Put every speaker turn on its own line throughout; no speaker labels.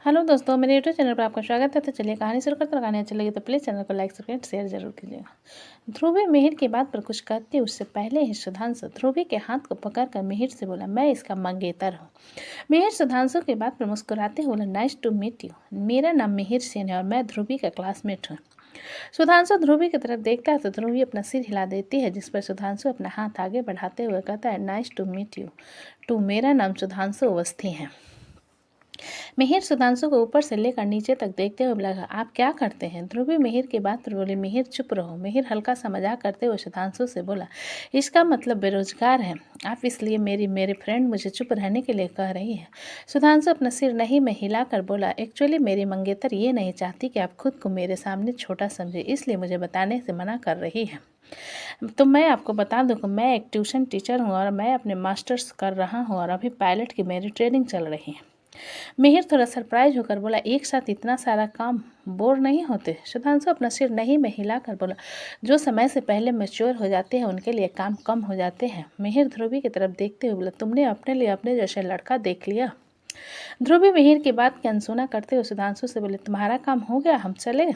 Hello दोस्तों, मेरे YouTube channel पर आपका स्वागत है। तो चलिए कहानी शुरू करते हैं। कहानी अच्छी लगी तो प्लीज़ चैनल को लाइक सब्सक्राइब शेयर जरूर कीजिएगा। ध्रुवी मिहिर की बात पर कुछ कहती उससे पहले ही सुधांशु ध्रुवी के हाथ को पकड़कर मिहिर से बोला, मैं इसका मंगेतर हूँ। मिहिर सुधांशु की बात पर मुस्कुराते हुए बोला, नाइस टू मीट यू। मेरा नाम मिहिर सेन है और मैं ध्रुवी का क्लासमेट हूँ। सुधांशु ध्रुवी की तरफ देखता है तो ध्रुवी अपना सिर हिला देती है, जिस पर सुधांशु अपना हाथ आगे बढ़ाते हुए कहता है, nice to meet you too. मेरा नाम सुधांशु अवस्थी है। मिहिर सुधांशु को ऊपर से लेकर नीचे तक देखते हुए लगा, आप क्या करते हैं? ध्रुवी मिहिर की बात पर बोली, मिहिर चुप रहो। मिहिर हल्का सा मजाक करते हुए सुधांशु से बोला, इसका मतलब बेरोजगार है आप, इसलिए मेरे फ्रेंड मुझे चुप रहने के लिए कह रही है। सुधांशु अपना सिर नहीं में हिलाकर बोला, एक्चुअली मेरी मंगेतर ये नहीं चाहती कि आप खुद को मेरे सामने छोटा समझे, इसलिए मुझे बताने से मना कर रही है। तो मैं आपको बता दूं कि मैं एक ट्यूशन टीचर हूँ और मैं अपने मास्टर्स कर रहा हूँ और अभी पायलट की मेरी ट्रेनिंग चल रही है। मिहिर थोड़ा सरप्राइज होकर बोला, एक साथ इतना सारा काम बोर नहीं होते? सुधांशु अपना सिर नहीं में हिलाकर बोला, जो समय से पहले मैच्योर हो जाते हैं उनके लिए काम कम हो जाते हैं। मिहिर ध्रुवी की तरफ देखते हुए बोला, तुमने अपने लिए अपने जैसे लड़का देख लिया? ध्रुवी मिहिर की बात की अनसुना करते हुए सुधांशु से बोले, तुम्हारा काम हो गया, हम चले?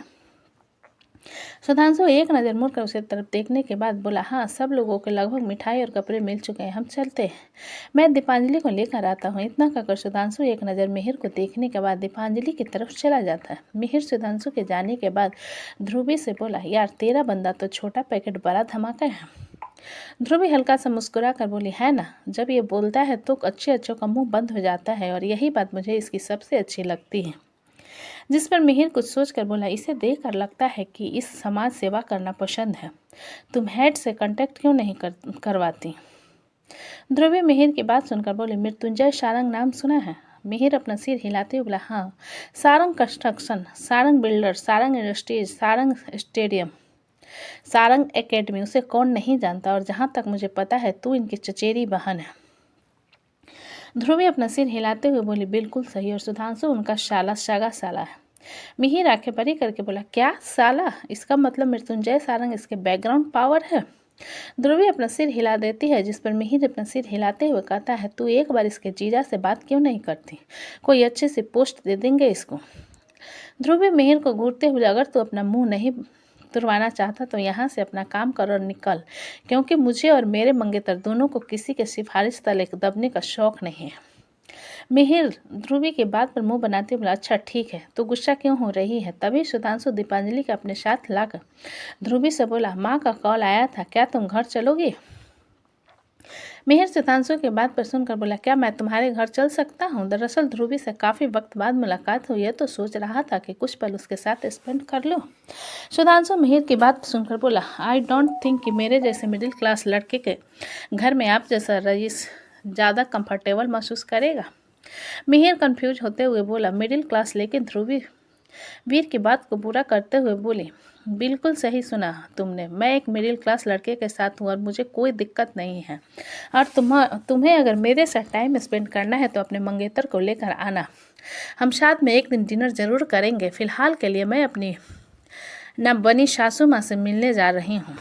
सुधांशु एक नज़र मुड़कर उसे तरफ देखने के बाद बोला, हाँ, सब लोगों के लगभग मिठाई और कपड़े मिल चुके हैं, हम चलते हैं। मैं दीपांजलि को लेकर आता हूँ। इतना कहकर सुधांशु एक नज़र मिहिर को देखने के बाद दीपांजलि की तरफ चला जाता है। मिहिर सुधांशु के जाने के बाद ध्रुवी से बोला, यार तेरा बंदा तो छोटा पैकेट बड़ा धमाका है। ध्रुवी हल्का सा मुस्कुरा कर बोली, है ना, जब ये बोलता है तो अच्छे अच्छों का मुंह बंद हो जाता है और यही बात मुझे इसकी सबसे अच्छी लगती है। जिस पर मिहिर कुछ सोचकर बोला, इसे देखकर लगता है कि इस समाज सेवा करना पसंद है। तुम हेड से कांटेक्ट क्यों नहीं करवाती? ध्रुवी मिहिर की बात सुनकर बोले, मृत्युंजय सारंग नाम सुना है? मिहिर अपना सिर हिलाते हुए बोला, हाँ, Sarang construction, Sarang builder, Sarang industries, Sarang stadium, Sarang academy, उसे कौन नहीं जानता। और जहाँ तक मुझे पता है तू इनकी चचेरी बहन है। ध्रुवी अपना सिर हिलाते हुए बोली, बिल्कुल सही, और सुधांशु उनका सगा साला है। मिहिर आंखें बड़ी करके बोला, क्या साला? इसका मतलब मृत्युंजय सारंग इसके बैकग्राउंड पावर है? ध्रुवी अपना सिर हिला देती है, जिस पर मिहिर अपना सिर हिलाते हुए कहता है, तू एक बार इसके जीजा से बात क्यों नहीं करती? कोई अच्छी सी पोस्ट दे देंगे इसको। ध्रुवी मिहिर को घूरते हुए, अगर तू अपना मुंह नहीं तुरवाना चाहता तो यहाँ से अपना काम कर और निकल, क्योंकि मुझे और मेरे मंगेतर दोनों को किसी के सिफारिश तले दबने का शौक नहीं है। मिहिर ध्रुवी की बात पर मुंह बनाते बोला, अच्छा ठीक है, तो गुस्सा क्यों हो रही है? तभी सुधांशु दीपांजलि के अपने साथ लाकर ध्रुवी से बोला, माँ का कॉल आया था, क्या तुम घर चलोगी? मिहिर सुधांशु की बात पर सुनकर बोला, क्या मैं तुम्हारे घर चल सकता हूँ? दरअसल ध्रुवी से काफ़ी वक्त बाद मुलाकात हुई है तो सोच रहा था कि कुछ पल उसके साथ स्पेंड कर लो। सुधांशु मिहिर की बात सुनकर बोला, आई डोंट थिंक कि मेरे जैसे मिडिल क्लास लड़के के घर में आप जैसा रईस ज़्यादा कंफर्टेबल महसूस करेगा। मिहिर कंफ्यूज होते हुए बोला, मिडिल क्लास? लेकिन ध्रुवी वीर की बात को पूरा करते हुए बोली, बिल्कुल सही सुना तुमने, मैं एक मिडिल क्लास लड़के के साथ हूँ और मुझे कोई दिक्कत नहीं है। और तुम्हें अगर मेरे साथ टाइम स्पेंड करना है तो अपने मंगेतर को लेकर आना, हम साथ में एक दिन डिनर ज़रूर करेंगे। फिलहाल के लिए मैं अपनी न बनी सासू माँ से मिलने जा रही हूँ।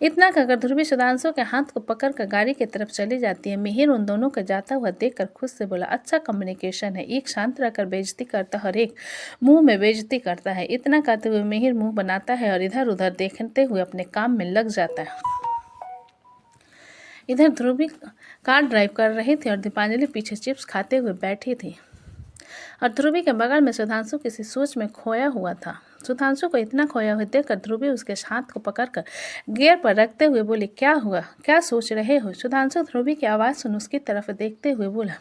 इतना कहकर ध्रुवी सुधांशु के हाथ को पकड़कर गाड़ी की तरफ चली जाती है। मिहिर उन दोनों को जाता हुआ देखकर खुद से बोला, अच्छा कम्युनिकेशन है, एक शांत रहकर बेइज्जती करता और एक मुंह में बेइज्जती करता है। इतना कहते हुए मिहिर मुंह बनाता है और इधर उधर देखते हुए अपने काम में लग जाता है। इधर ध्रुवी कार ड्राइव कर रही थी और दीपांजलि पीछे चिप्स खाते हुए बैठी थी और ध्रुवी के बगल में सुधांशु किसी सोच में खोया हुआ था। सुधांशु को इतना खोया हुए देखकर ध्रुवी उसके हाथ को पकड़कर गियर पर रखते हुए बोली, क्या हुआ, क्या सोच रहे हो? सुधांशु ध्रुवी की आवाज़ सुन उसकी तरफ देखते हुए बोला,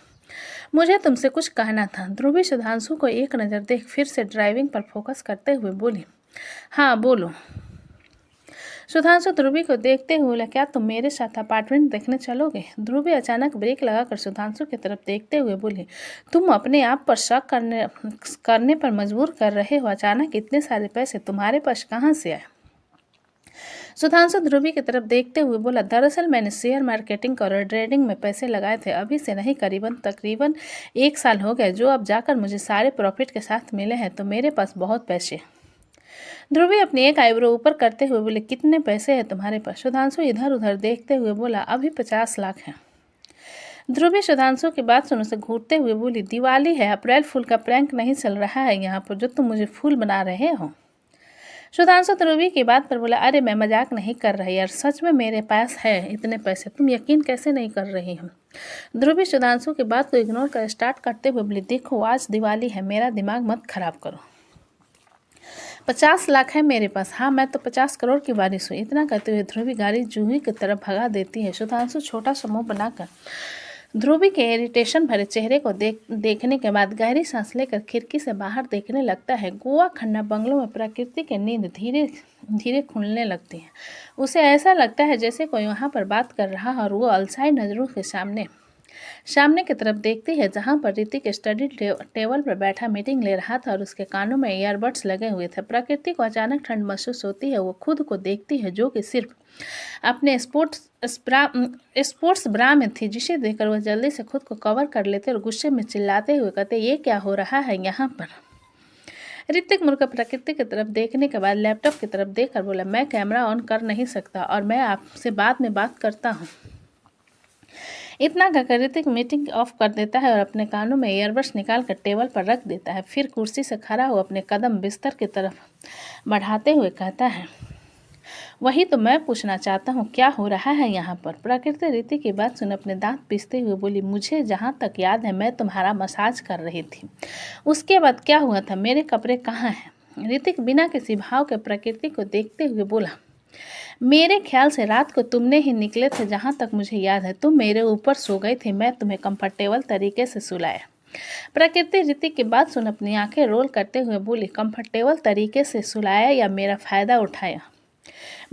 मुझे तुमसे कुछ कहना था। ध्रुवी सुधांशु को एक नज़र देख फिर से ड्राइविंग पर फोकस करते हुए बोली, हाँ बोलो। सुधांशु ध्रुवी को देखते हुए बोला, क्या तुम मेरे साथ अपार्टमेंट देखने चलोगे? ध्रुवी अचानक ब्रेक लगाकर सुधांशु की तरफ देखते हुए बोली, तुम अपने आप पर शक करने पर मजबूर कर रहे हो। अचानक इतने सारे पैसे तुम्हारे पास कहाँ से आए? सुधांशु ध्रुवी की तरफ देखते हुए बोला, दरअसल मैंने शेयर मार्केटिंग और ट्रेडिंग में पैसे लगाए थे, अभी से नहीं तकरीबन 1 साल हो गया, जो अब जाकर मुझे सारे प्रॉफिट के साथ मिले हैं, तो मेरे पास बहुत पैसे। ध्रुवी अपनी एक आईब्रो ऊपर करते हुए बोले, कितने पैसे हैं तुम्हारे पास? सुधांशु इधर उधर देखते हुए बोला, अभी 50 लाख हैं। ध्रुवी सुधांशु की बात सुन उसे घूरते हुए बोली, दिवाली है, अप्रैल फूल का प्रैंक नहीं चल रहा है यहाँ पर जो तुम मुझे फूल बना रहे हो। सुधांशु ध्रुवी की बात पर बोला, अरे मैं मजाक नहीं कर रही यार, सच में मेरे पास है इतने पैसे, तुम यकीन कैसे नहीं कर रही हो। ध्रुवी सुधांशु की बात को इग्नोर कर स्टार्ट करते हुए बोली, देखो आज दिवाली है, मेरा दिमाग मत खराब करो। 50 लाख है मेरे पास। हाँ, मैं तो 50 करोड़ की बारिश हुई। इतना कहते हुए ध्रुवी गाड़ी जूही की तरफ भगा देती है। सुधांशु छोटा सा मुंह बनाकर ध्रुवी के इरिटेशन भरे चेहरे को देखने के बाद गहरी सांस लेकर खिड़की से बाहर देखने लगता है। गोवा खन्ना बंगलों में प्रकृति की नींद धीरे धीरे खुलने लगती है। उसे ऐसा लगता है जैसे कोई वहाँ पर बात कर रहा है और वो अलसाई नजरों के सामने की तरफ देखती है जहाँ पर ऋतिक स्टडी टेबल पर बैठा मीटिंग ले रहा था और उसके कानों में ईयरबड्स लगे हुए थे। प्रकृति को अचानक ठंड महसूस होती है। वो खुद को देखती है जो कि सिर्फ अपने स्पोर्ट्स ब्रा में थी, जिसे देखकर वह जल्दी से खुद को कवर कर लेते और गुस्से में चिल्लाते हुए कहते, ये क्या हो रहा है यहाँ पर। ऋतिक मुड़कर प्रकृति की तरफ देखने के बाद लैपटॉप की तरफ देखकर बोला, मैं कैमरा ऑन कर नहीं सकता और मैं आपसे बाद में बात करता हूँ। इतना कहकर ऋतिक मीटिंग ऑफ कर देता है और अपने कानों में ईयरबड्स निकाल कर टेबल पर रख देता है। फिर कुर्सी से खड़ा हो अपने कदम बिस्तर की तरफ बढ़ाते हुए कहता है, वही तो मैं पूछना चाहता हूँ, क्या हो रहा है यहाँ पर। प्रकृति ऋतिक की बात सुन अपने दांत पीसते हुए बोली, मुझे जहाँ तक याद है मैं तुम्हारा मसाज कर रही थी, उसके बाद क्या हुआ था, मेरे कपड़े कहाँ हैं। ऋतिक बिना किसी भाव के प्रकृति को देखते हुए बोला, मेरे ख्याल से रात को तुमने ही निकले थे, जहाँ तक मुझे याद है तुम मेरे ऊपर सो गई थी, मैं तुम्हें कंफर्टेबल तरीके से सुलाया। प्रकृति ऋतिक की बात सुन अपनी आंखें रोल करते हुए बोली, कंफर्टेबल तरीके से सुलाया या मेरा फ़ायदा उठाया,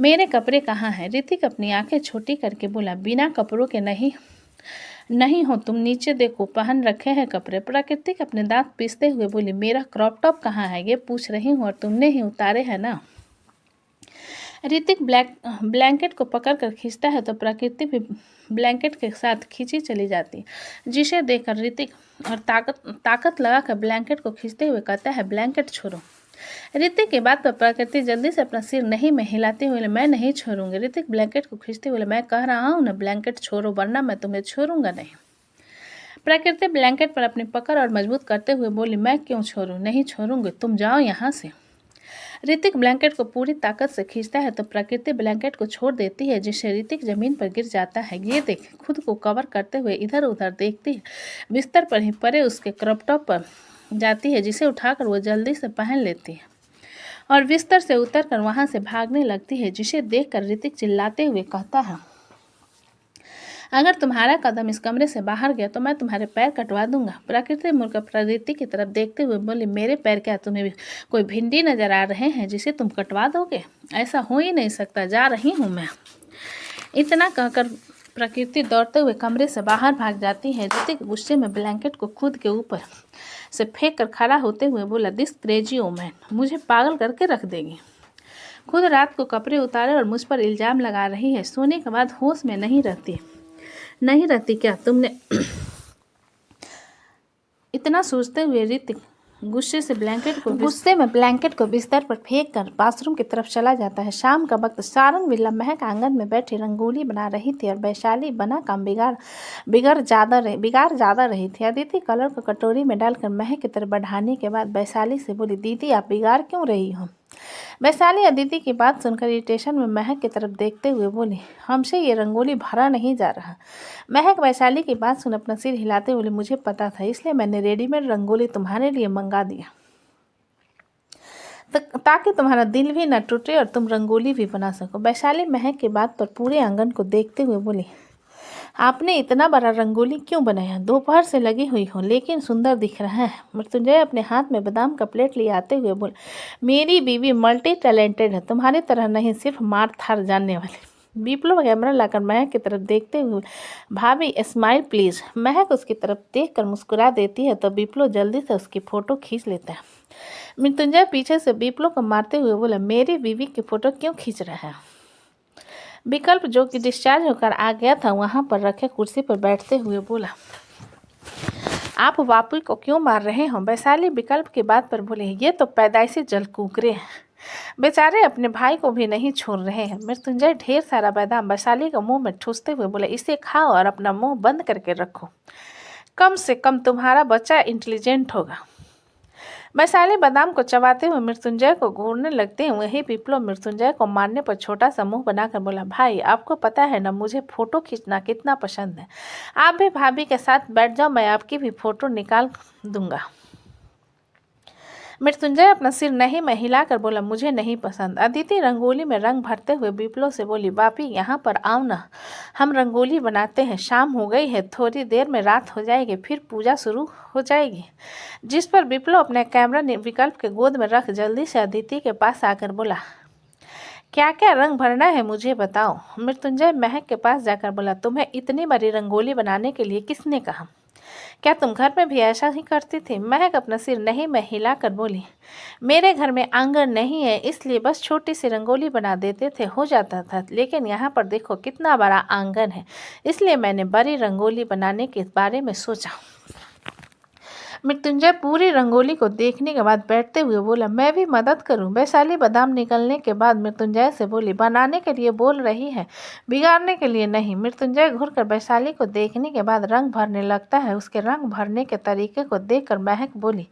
मेरे कपड़े कहाँ हैं। ऋतिक अपनी आंखें छोटी करके बोला, बिना कपड़ों के नहीं हो तुम, नीचे देखो पहन रखे हैं कपड़े। प्रकृति अपने दांत पीसते हुए बोली, मेरा क्रॉप टॉप कहाँ है, ये पूछ रही हूँ और तुमने ही उतारे हैं ना। ऋतिक ब्लैंकेट को पकड़ कर खींचता है तो प्रकृति भी ब्लैंकेट के साथ खींची चली जाती है, जिसे देखकर ऋतिक और ताकत लगाकर ब्लैंकेट को खींचते हुए कहता है, ब्लैंकेट छोड़ो। ऋतिक की बात पर प्रकृति जल्दी से अपना सिर नहीं में हिलाते हुए, मैं नहीं छोड़ूंगी। ऋतिक ब्लैंकेट को खींचते हुए, मैं कह रहा हूँ ना ब्लैंकेट छोड़ो, वरना मैं तुम्हें छोड़ूंगा नहीं। प्रकृति ब्लैंकेट पर अपनी पकड़ और मजबूत करते हुए बोली, मैं क्यों छोड़ूं, नहीं छोड़ूंगी, तुम जाओ यहाँ से। ऋतिक ब्लैंकेट को पूरी ताकत से खींचता है तो प्रकृति ब्लैंकेट को छोड़ देती है, जिससे ऋतिक जमीन पर गिर जाता है। ये देख खुद को कवर करते हुए इधर उधर देखती है। बिस्तर पर ही परे उसके क्रॉप टॉप पर जाती है, जिसे उठाकर वो जल्दी से पहन लेती है और बिस्तर से उतरकर वहां से भागने लगती है, जिसे देखकर ऋतिक चिल्लाते हुए कहता है, अगर तुम्हारा कदम इस कमरे से बाहर गया तो मैं तुम्हारे पैर कटवा दूंगा। प्रकृति मुड़कर प्रकृति की तरफ देखते हुए बोली, मेरे पैर क्या तुम्हें कोई भिंडी नजर आ रहे हैं जिसे तुम कटवा दोगे, ऐसा हो ही नहीं सकता, जा रही हूँ मैं। इतना कहकर प्रकृति दौड़ते हुए कमरे से बाहर भाग जाती है। ऋतिक गुस्से में ब्लैंकेट को खुद के ऊपर से फेंक कर खड़ा होते हुए बोला, दिस क्रेजी वुमन मुझे पागल करके रख देगी, खुद रात को कपड़े उतारे और मुझ पर इल्ज़ाम लगा रही है, सोने के बाद होश में नहीं रहती क्या तुमने। इतना सोचते हुए ऋतिक गुस्से में ब्लैंकेट को बिस्तर पर फेंक कर बाथरूम की तरफ चला जाता है। शाम का वक्त सारंग विला महक आंगन में बैठी रंगोली बना रही थी और वैशाली बना काम बिगाड़ ज़्यादा रही थी। अदिति कलर को कटोरी में डालकर महक की तरफ बढ़ाने के बाद वैशाली से बोली, दीदी आप बिगाड़ क्यों रही हो। वैशाली अदिति की बात सुनकर इरिटेशन में महक की तरफ देखते हुए बोली, हमसे ये रंगोली भरा नहीं जा रहा। महक वैशाली की बात सुन अपना सिर हिलाते बोली, मुझे पता था इसलिए मैंने रेडीमेड रंगोली तुम्हारे लिए मंगा दिया ताकि तुम्हारा दिल भी न टूटे और तुम रंगोली भी बना सको। वैशाली महक की बात पर पूरे आंगन को देखते हुए बोली, आपने इतना बड़ा रंगोली क्यों बनाया, दोपहर से लगी हुई हो लेकिन सुंदर दिख रहा है। मृत्युंजय अपने हाथ में बादाम का प्लेट ले आते हुए बोले, मेरी बीवी मल्टी टैलेंटेड है, तुम्हारी तरह नहीं सिर्फ मार थार जानने वाली। विप्लव कैमरा लाकर महक की तरफ देखते हुए, भाभी स्माइल प्लीज। महक उसकी तरफ देखकर मुस्कुरा देती है तो विप्लव जल्दी से उसकी फोटो खींच लेता है। मृत्युंजय पीछे से विप्लव को मारते हुए बोला, मेरी बीवी की फोटो क्यों खींच रहा है। विकल्प जो कि डिस्चार्ज होकर आ गया था वहां पर रखे कुर्सी पर बैठते हुए बोला, आप बापू को क्यों मार रहे हो। वैशाली विकल्प की बात पर बोले, ये तो पैदाइशी जल कुकरे हैं, बेचारे अपने भाई को भी नहीं छोड़ रहे हैं। मृत्युंजय ढेर सारा बादाम वैशाली के मुंह में ठूसते हुए बोले, इसे खाओ और अपना मुंह बंद करके रखो, कम से कम तुम्हारा बच्चा इंटेलिजेंट होगा। वैशाली बादाम को चबाते हुए मृत्युंजय को घूरने लगते हैं। वही विप्लव मृत्युंजय को मारने पर छोटा सा मुंह बनाकर बोला, भाई आपको पता है ना मुझे फोटो खींचना कितना पसंद है। आप भी भाभी के साथ बैठ जाओ, मैं आपकी भी फोटो निकाल दूंगा। मृत्युंजय अपना सिर नहीं में हिलाकर बोला, मुझे नहीं पसंद। अदिति रंगोली में रंग भरते हुए विप्लव से बोली, बापी यहाँ पर आओ ना, हम रंगोली बनाते हैं। शाम हो गई है, थोड़ी देर में रात हो जाएगी, फिर पूजा शुरू हो जाएगी। जिस पर विप्लव अपने कैमरा विकल्प के गोद में रख जल्दी से अदिति के पास आकर बोला, क्या क्या रंग भरना है मुझे बताओ। मृत्युंजय महक के पास जाकर बोला, तुम्हें इतनी बड़ी रंगोली बनाने के लिए किसने कहा? क्या तुम घर में भी ऐसा ही करती थी? महक अपना सिर नहीं में हिलाकर बोली, मेरे घर में आंगन नहीं है, इसलिए बस छोटी सी रंगोली बना देते थे, हो जाता था। लेकिन यहाँ पर देखो कितना बड़ा आंगन है, इसलिए मैंने बड़ी रंगोली बनाने के बारे में सोचा। मृत्युंजय पूरी रंगोली को देखने के बाद बैठते हुए बोला, मैं भी मदद करूं। वैशाली बादाम निकलने के बाद मृत्युंजय से बोली, बनाने के लिए बोल रही है, बिगाड़ने के लिए नहीं। मृत्युंजय घूरकर वैशाली को देखने के बाद रंग भरने लगता है। उसके रंग भरने के तरीके को देखकर महक बोली,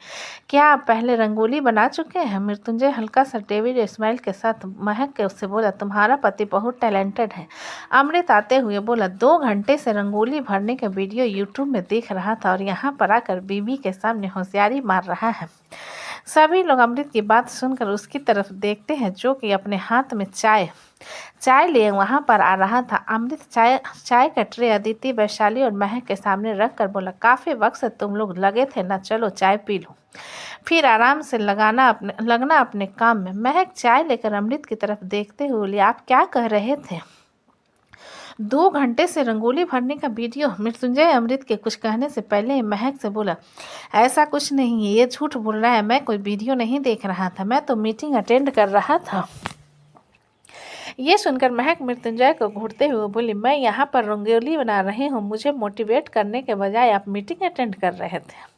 क्या आप पहले रंगोली बना चुके हैं? मृत्युंजय हल्का सा डेविड स्माइल के साथ महक के उससे बोला, तुम्हारा पति बहुत टैलेंटेड है। अमृत आते हुए बोला, 2 घंटे से रंगोली भरने का वीडियो यूट्यूब में देख रहा था और यहाँ पर आकर बीबी के सामने होशियारी मार रहा है। सभी लोग अमृत की बात सुनकर उसकी तरफ देखते हैं, जो कि अपने हाथ में चाय लिए वहां पर आ रहा था। अमृत चाय का ट्रे अदिति, वैशाली और महक के सामने रख कर बोला, काफ़ी वक्त से तुम लोग लगे थे ना, चलो चाय पी लो, फिर आराम से लगना अपने काम में। महक चाय लेकर अमृत की तरफ देखते हुए बोली, आप क्या कह रहे थे? 2 घंटे से रंगोली भरने का वीडियो? मृत्युंजय अमृत के कुछ कहने से पहले महक से बोला, ऐसा कुछ नहीं है, ये झूठ बोल रहा है, मैं कोई वीडियो नहीं देख रहा था, मैं तो मीटिंग अटेंड कर रहा था। ये सुनकर महक मृत्युंजय को घूरते हुए बोली, मैं यहाँ पर रंगोली बना रही हूँ, मुझे मोटिवेट करने के बजाय आप मीटिंग अटेंड कर रहे थे।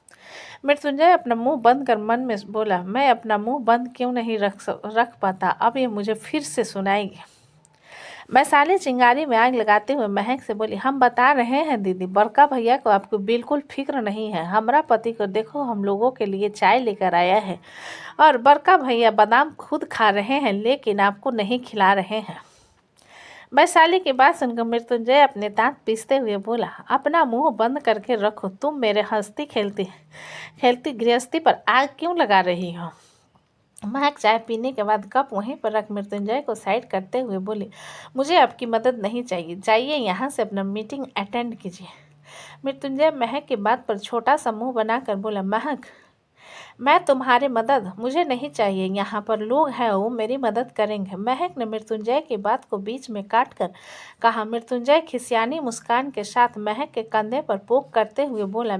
मृत्युंजय अपना मुंह बंद कर मन में बोला, मैं अपना मुंह बंद क्यों नहीं रख पाता, अब ये मुझे फिर से सुनाएगी। वैशाली चिंगारी में आग लगाते हुए महक से बोली, हम बता रहे हैं दीदी, बड़का भैया को आपको बिल्कुल फिक्र नहीं है। हमारा पति को देखो, हम लोगों के लिए चाय लेकर आया है और बड़का भैया बादाम खुद खा रहे हैं, लेकिन आपको नहीं खिला रहे हैं। वैशाली की बात सुनकर मृत्युंजय अपने दांत पीसते हुए बोला, अपना मुंह बंद करके रखो, तुम मेरे हंसती खेलती गृहस्थी पर आग क्यों लगा रही हो? महक चाय पीने के बाद कप वहीं पर रख मृत्युंजय को साइड करते हुए बोली, मुझे आपकी मदद नहीं चाहिए, जाइए यहाँ से अपना मीटिंग अटेंड कीजिए। मृत्युंजय महक की बात पर छोटा सा मुंह बनाकर बोला, महक मैं तुम्हारी मदद मुझे नहीं चाहिए, यहाँ पर लोग हैं वो मेरी मदद करेंगे। महक ने मृत्युंजय की बात को बीच में काट कर कहा। मृत्युंजय खिसियानी मुस्कान के साथ महक के कंधे पर पोक करते हुए बोला,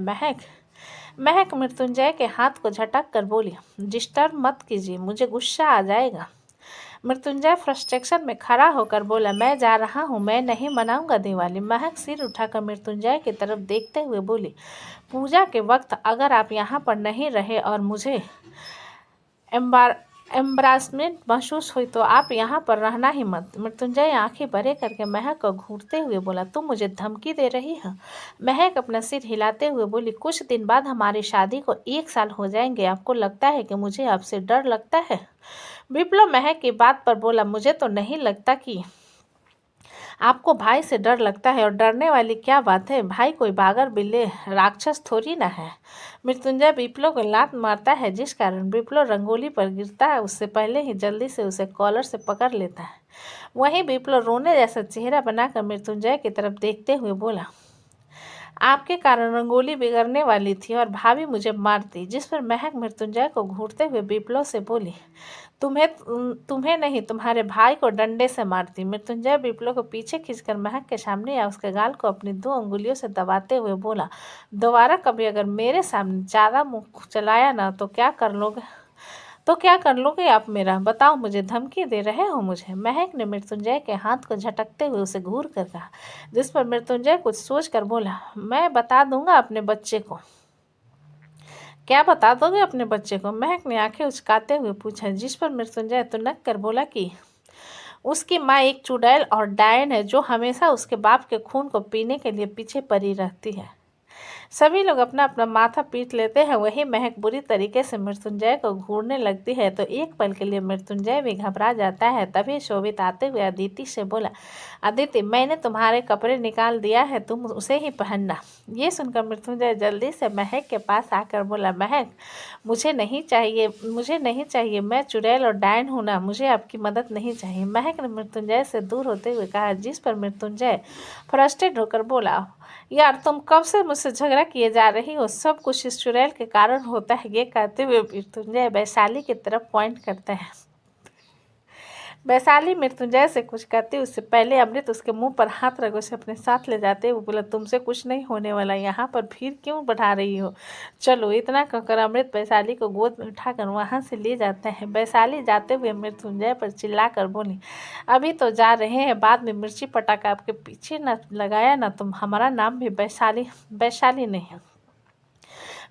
महक मृत्युंजय के हाथ को झटक कर बोली, डिस्टर्ब मत कीजिए, मुझे गुस्सा आ जाएगा। मृत्युंजय फ्रस्ट्रेशन में खड़ा होकर बोला, मैं जा रहा हूँ, मैं नहीं मनाऊंगा दिवाली। महक सिर उठाकर मृत्युंजय की तरफ देखते हुए बोली, पूजा के वक्त अगर आप यहाँ पर नहीं रहे और मुझे एम्बारासमेंट महसूस हुई तो आप यहाँ पर रहना ही मत। मृत्युंजय आंखें बड़े करके महक को घूरते हुए बोला, तुम मुझे धमकी दे रही हो? महक अपना सिर हिलाते हुए बोली, कुछ दिन बाद हमारी शादी को 1 साल हो जाएंगे, आपको लगता है कि मुझे आपसे डर लगता है? विप्लव महक की बात पर बोला, मुझे तो नहीं लगता कि आपको भाई से डर लगता है, और डरने वाली क्या बात है, भाई कोई बागर बिल्ले राक्षस थोड़ी ना है। मृत्युंजय विप्लव को लात मारता है, जिस कारण विप्लव रंगोली पर गिरता है, उससे पहले ही जल्दी से उसे कॉलर से पकड़ लेता है। वहीं विप्लव रोने जैसा चेहरा बनाकर मृत्युंजय की तरफ देखते हुए बोला, आपके कारण रंगोली बिगड़ने वाली थी और भाभी मुझे मारती। जिस पर महक मृत्युंजय को घूरते हुए विप्लव से बोली, तुम्हें नहीं, तुम्हारे भाई को डंडे से मारती। मृत्युंजय विप्लव को पीछे खींचकर महक के सामने या उसके गाल को अपनी 2 अंगुलियों से दबाते हुए बोला, दोबारा कभी अगर मेरे सामने ज़्यादा मुँह चलाया ना तो क्या कर लोगे आप मेरा, बताओ, मुझे धमकी दे रहे हो मुझे? महक ने मृत्युंजय के हाथ को झटकते हुए उसे घूर कर कहा। जिस पर मृत्युंजय कुछ सोच कर बोला, मैं बता दूंगा अपने बच्चे को क्या बता दोगे अपने बच्चे को? महक ने आंखें उचकाते हुए पूछा, जिस पर मृत्युंजय तुनक कर बोला कि उसकी माँ एक चुड़ैल और डायन है जो हमेशा उसके बाप के खून को पीने के लिए पीछे पड़ी रहती है। सभी लोग अपना अपना माथा पीट लेते हैं। वही महक बुरी तरीके से मृत्युंजय को घूरने लगती है तो एक पल के लिए मृत्युंजय भी घबरा जाता है। तभी शोभित आते हुए अदिति से बोला, अदिति मैंने तुम्हारे कपड़े निकाल दिया है, तुम उसे ही पहनना। ये सुनकर मृत्युंजय जल्दी से महक के पास आकर बोला, महक मुझे नहीं चाहिए, मैं चुड़ैल और डायन हूँ ना, मुझे आपकी मदद नहीं चाहिए। महक ने मृत्युंजय से दूर होते हुए कहा, जिस पर मृत्युंजय फ्रस्ट्रेट होकर बोला, यार तुम कब से मुझसे झगड़ा किए जा रही हो, सब कुछ इस चुड़ैल के कारण होता है। ये कहते हुए मृत्युंजय वैशाली की तरफ पॉइंट करते हैं। वैशाली मृत्युंजय से कुछ कहती उससे पहले अमृत उसके मुंह पर हाथ रख उसे अपने साथ ले जाते हुए बोला, तुमसे कुछ नहीं होने वाला, यहाँ पर भीड़ क्यों बढ़ा रही हो, चलो। इतना कहकर अमृत वैशाली को गोद में उठाकर वहाँ से ले जाते हैं। वैशाली जाते हुए मृत्युंजय पर चिल्लाकर बोली, अभी तो जा रहे हैं, बाद में मिर्ची पटाखा आपके पीछे न लगाया ना तुम, हमारा नाम भी वैशाली नहीं।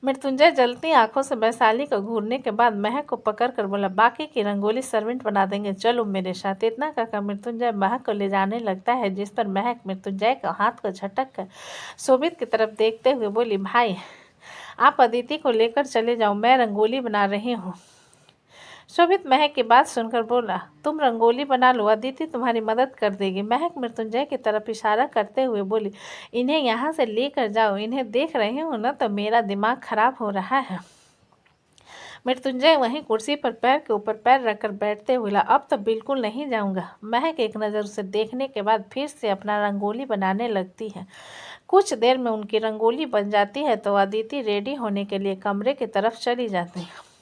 मृत्युंजय जलती आंखों से वैशाली को घूरने के बाद महक को पकड़कर बोला, बाकी की रंगोली सर्वेंट बना देंगे, चलो मेरे साथ। इतना कहकर मृत्युंजय महक को ले जाने लगता है, जिस पर महक मृत्युंजय के हाथ को झटक कर शोभित की तरफ देखते हुए बोली, भाई आप अदिति को लेकर चले जाओ, मैं रंगोली बना रही हूँ। शोभित महक की बात सुनकर बोला, तुम रंगोली बना लो, अदिति तुम्हारी मदद कर देगी। महक मृत्युंजय की तरफ इशारा करते हुए बोली, इन्हें यहाँ से लेकर जाओ, इन्हें देख रहे हो ना तो मेरा दिमाग खराब हो रहा है। मृत्युंजय वहीं कुर्सी पर पैर के ऊपर पैर रखकर बैठते हुए, अब तो बिल्कुल नहीं जाऊंगा। महक एक नज़र उसे देखने के बाद फिर से अपना रंगोली बनाने लगती है। कुछ देर में उनकी रंगोली बन जाती है तो अदिति रेडी होने के लिए कमरे की तरफ चली जाती है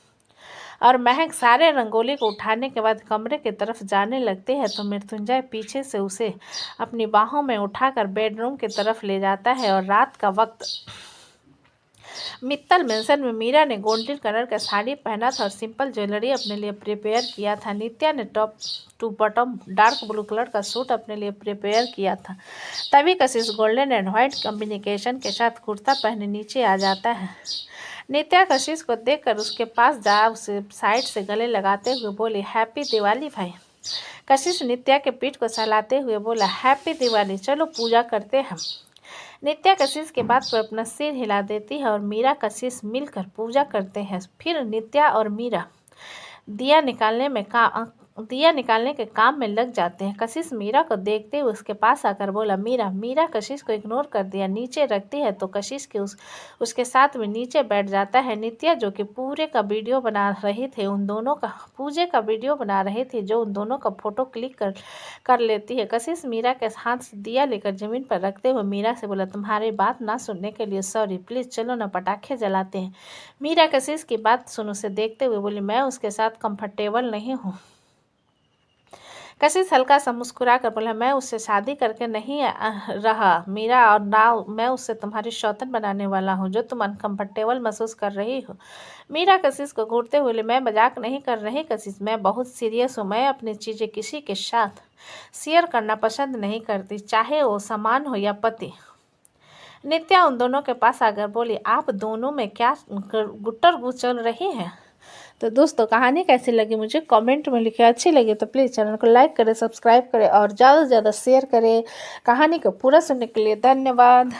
और महक सारे रंगोली को उठाने के बाद कमरे की तरफ जाने लगते हैं तो मृत्युंजय पीछे से उसे अपनी बाहों में उठाकर बेडरूम की तरफ ले जाता है। और रात का वक्त मित्तल मेंशन में मीरा ने गोल्डन कलर का साड़ी पहना था और सिंपल ज्वेलरी अपने लिए प्रिपेयर किया था। नित्या ने top to bottom dark blue colour का सूट अपने लिए प्रिपेयर किया था। तभी कशिश गोल्डन एंड व्हाइट कॉम्बिनेशन के साथ कुर्ता पहने नीचे आ जाता है। नित्या कशिश को देखकर उसके पास जा उसे साइड से गले लगाते हुए बोली, हैप्पी दिवाली भाई। कशिश नित्या के पीठ को सहलाते हुए बोला, हैप्पी दिवाली, चलो पूजा करते हैं। नित्या कशिश के बात पर अपना सिर हिला देती है और मीरा कशिश मिलकर पूजा करते हैं। फिर नित्या और मीरा दिया निकालने के काम में लग जाते हैं। कशिश मीरा को देखते हुए उसके पास आकर बोला, मीरा कशिश को इग्नोर कर दिया नीचे रखती है तो कशिश के उसके साथ में नीचे बैठ जाता है। नित्या जो कि पूजे का वीडियो बना रही थी जो उन दोनों का फोटो क्लिक कर लेती है। कशिश मीरा के हाथ से दिया लेकर जमीन पर रखते हुए मीरा से बोला, तुम्हारी बात ना सुनने के लिए सॉरी, प्लीज़ चलो ना पटाखे जलाते हैं। मीरा कशिश की बात सुन उसे देखते हुए बोली, मैं उसके साथ कंफर्टेबल नहीं हूँ। कशिश हल्का सा मुस्कुरा कर बोला, मैं उससे शादी करके नहीं रहा मीरा, और ना मैं उससे तुम्हारी शौतन बनाने वाला हूँ जो तुम अनकम्फर्टेबल महसूस कर रही हो। मीरा कशिश को घूरते हुए, मैं मजाक नहीं कर रही कशिश, मैं बहुत सीरियस हूँ। मैं अपनी चीज़ें किसी के साथ शेयर करना पसंद नहीं करती, चाहे वो सामान हो या पति। नित्या उन दोनों के पास आकर बोली, आप दोनों में क्या गुट्टर चल रही है। तो दोस्तों कहानी कैसी लगी मुझे कमेंट में लिखें। अच्छी लगी तो प्लीज़ चैनल को लाइक करें, सब्सक्राइब करें और ज़्यादा से ज़्यादा शेयर करें। कहानी को पूरा सुनने के लिए धन्यवाद।